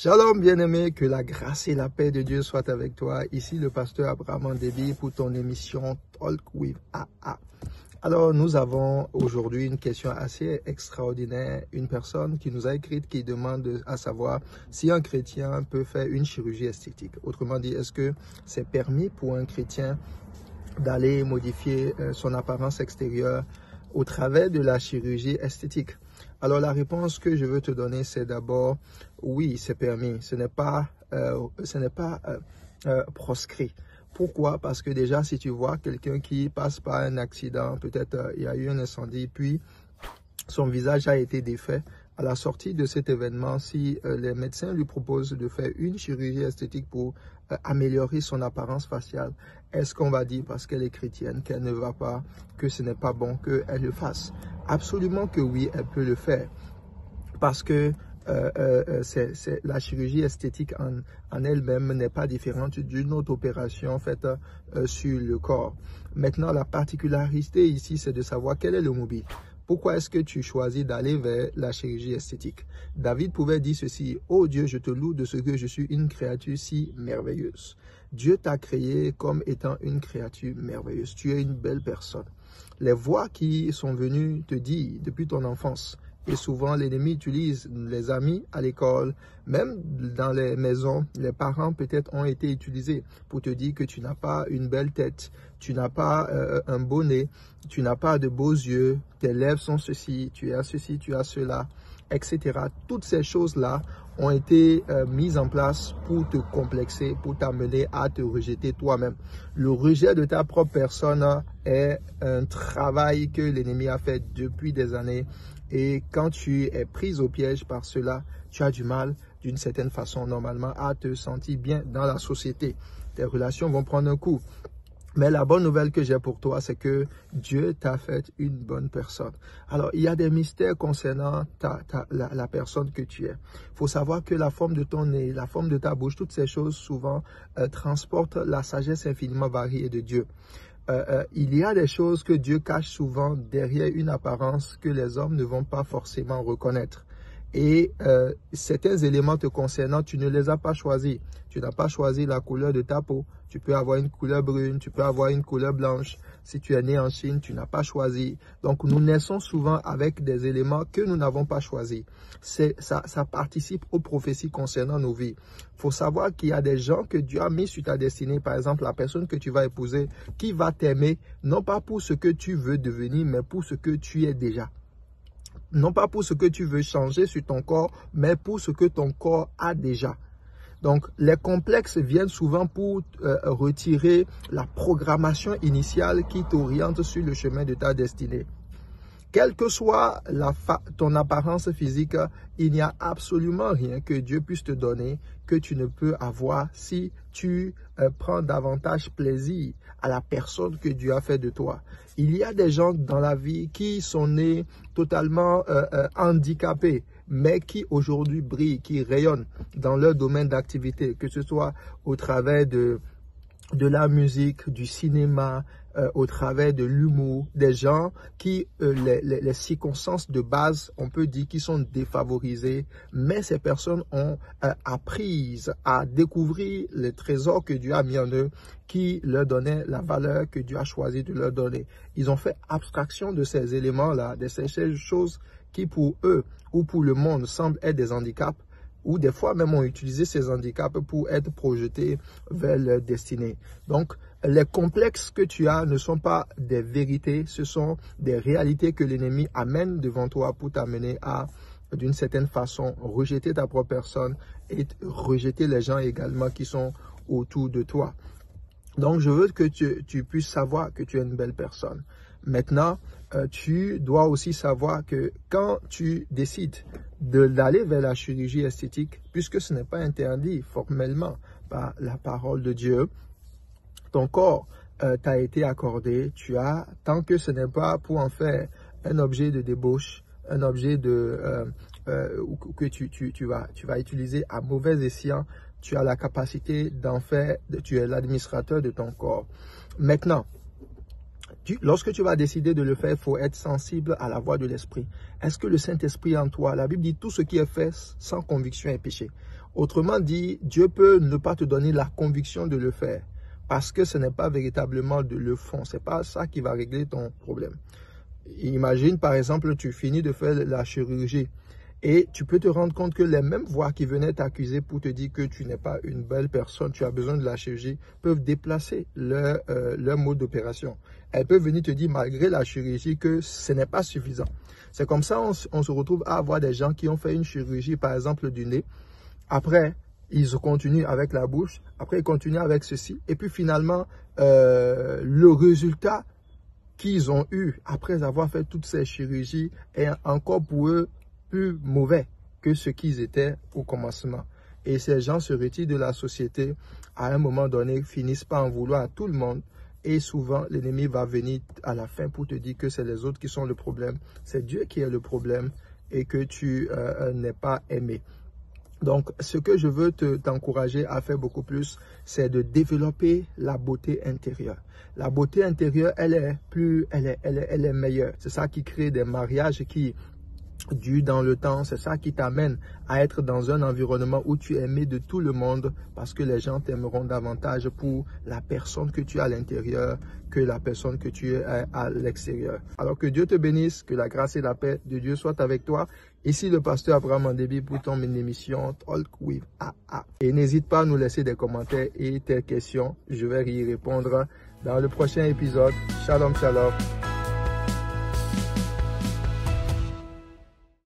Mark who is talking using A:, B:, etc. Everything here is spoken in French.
A: Shalom bien-aimé, que la grâce et la paix de Dieu soient avec toi. Ici le pasteur Abraham Andébi pour ton émission Talk with AA. Alors nous avons aujourd'hui une question assez extraordinaire. Une personne qui nous a écrite qui demande à savoir si un chrétien peut faire une chirurgie esthétique. Autrement dit, est-ce que c'est permis pour un chrétien d'aller modifier son apparence extérieure au travers de la chirurgie esthétique? Alors la réponse que je veux te donner, c'est d'abord oui, c'est permis. Ce n'est pas proscrit. Pourquoi? Parce que déjà, si tu vois quelqu'un qui passe par un accident, peut-être il y a eu un incendie, puis son visage a été défait, à la sortie de cet événement, si les médecins lui proposent de faire une chirurgie esthétique pour améliorer son apparence faciale, est-ce qu'on va dire parce qu'elle est chrétienne qu'elle ne va pas, que ce n'est pas bon qu'elle le fasse? Absolument que oui, elle peut le faire. Parce que la chirurgie esthétique en elle-même n'est pas différente d'une autre opération faite sur le corps. Maintenant, la particularité ici, c'est de savoir quel est le mobile. Pourquoi est-ce que tu choisis d'aller vers la chirurgie esthétique? David pouvait dire ceci: « Oh Dieu, je te loue de ce que je suis une créature si merveilleuse. » Dieu t'a créé comme étant une créature merveilleuse. Tu es une belle personne. Les voix qui sont venues te dire depuis ton enfance, et souvent, l'ennemi utilise les amis à l'école, même dans les maisons, les parents peut-être ont été utilisés pour te dire que tu n'as pas une belle tête, tu n'as pas un beau nez, tu n'as pas de beaux yeux, tes lèvres sont ceci, tu as cela, etc. Toutes ces choses-là ont été mises en place pour te complexer, pour t'amener à te rejeter toi-même. Le rejet de ta propre personne est un travail que l'ennemi a fait depuis des années. Et quand tu es prise au piège par cela, tu as du mal, d'une certaine façon, normalement, à te sentir bien dans la société. Tes relations vont prendre un coup. Mais la bonne nouvelle que j'ai pour toi, c'est que Dieu t'a fait une bonne personne. Alors, il y a des mystères concernant la personne que tu es. Il faut savoir que la forme de ton nez, la forme de ta bouche, toutes ces choses souvent transportent la sagesse infiniment variée de Dieu. Il y a des choses que Dieu cache souvent derrière une apparence que les hommes ne vont pas forcément reconnaître. Et certains éléments te concernant, tu ne les as pas choisis. Tu n'as pas choisi la couleur de ta peau. Tu peux avoir une couleur brune, tu peux avoir une couleur blanche. Si tu es né en Chine, tu n'as pas choisi. Donc nous naissons souvent avec des éléments que nous n'avons pas choisis. Ça participe aux prophéties concernant nos vies. Il faut savoir qu'il y a des gens que Dieu a mis sur ta destinée. Par exemple, la personne que tu vas épouser, qui va t'aimer, non pas pour ce que tu veux devenir, mais pour ce que tu es déjà. Non pas pour ce que tu veux changer sur ton corps, mais pour ce que ton corps a déjà. Donc, les complexes viennent souvent pour retirer la programmation initiale qui t'oriente sur le chemin de ta destinée. Quelle que soit ton apparence physique, il n'y a absolument rien que Dieu puisse te donner que tu ne peux avoir si tu prends davantage plaisir à la personne que Dieu a fait de toi. Il y a des gens dans la vie qui sont nés totalement handicapés, mais qui aujourd'hui brillent, qui rayonnent dans leur domaine d'activité, que ce soit au travers de la musique, du cinéma, au travers de l'humour, des gens qui, les circonstances de base, on peut dire qu'ils sont défavorisés, mais ces personnes ont appris à découvrir les trésors que Dieu a mis en eux, qui leur donnaient la valeur que Dieu a choisi de leur donner. Ils ont fait abstraction de ces éléments-là, de ces choses qui pour eux ou pour le monde semblent être des handicaps, ou des fois même ont utilisé ces handicaps pour être projetés vers leur destinée. Donc, les complexes que tu as ne sont pas des vérités, ce sont des réalités que l'ennemi amène devant toi pour t'amener à, d'une certaine façon, rejeter ta propre personne et rejeter les gens également qui sont autour de toi. Donc, je veux que tu puisses savoir que tu es une belle personne. Maintenant, tu dois aussi savoir que quand tu décides d'aller vers la chirurgie esthétique, puisque ce n'est pas interdit formellement par la parole de Dieu, ton corps t'a été accordé, tant que ce n'est pas pour en faire un objet de débauche, un objet que tu vas utiliser à mauvais escient, tu as la capacité d'en faire, tu es l'administrateur de ton corps. Maintenant, lorsque tu vas décider de le faire, il faut être sensible à la voix de l'Esprit. Est-ce que le Saint-Esprit en toi, la Bible dit tout ce qui est fait sans conviction est péché. Autrement dit, Dieu peut ne pas te donner la conviction de le faire parce que ce n'est pas véritablement le fond. Ce n'est pas ça qui va régler ton problème. Imagine, par exemple, tu finis de faire la chirurgie et tu peux te rendre compte que les mêmes voix qui venaient t'accuser pour te dire que tu n'es pas une belle personne, tu as besoin de la chirurgie, peuvent déplacer leur mode d'opération. Elles peuvent venir te dire, malgré la chirurgie, que ce n'est pas suffisant. C'est comme ça on se retrouve à avoir des gens qui ont fait une chirurgie, par exemple, du nez. Après, ils continuent avec la bouche. Après, ils continuent avec ceci. Et puis, finalement, le résultat qu'ils ont eu après avoir fait toutes ces chirurgies est encore pour eux plus mauvais que ce qu'ils étaient au commencement. Et ces gens se retirent de la société, à un moment donné, finissent par en vouloir à tout le monde. Et souvent, l'ennemi va venir à la fin pour te dire que c'est les autres qui sont le problème. C'est Dieu qui est le problème et que tu n'es pas aimé. Donc, ce que je veux t'encourager à faire beaucoup plus, c'est de développer la beauté intérieure. La beauté intérieure, elle est meilleure. C'est ça qui crée des mariages qui durent dans le temps. C'est ça qui t'amène à être dans un environnement où tu es aimé de tout le monde parce que les gens t'aimeront davantage pour la personne que tu as à l'intérieur que la personne que tu es à l'extérieur. Alors que Dieu te bénisse, que la grâce et la paix de Dieu soient avec toi. Ici le pasteur Abraham Mandébi pour ton émission Talk with AA. Et n'hésite pas à nous laisser des commentaires et tes questions. Je vais y répondre dans le prochain épisode. Shalom, shalom.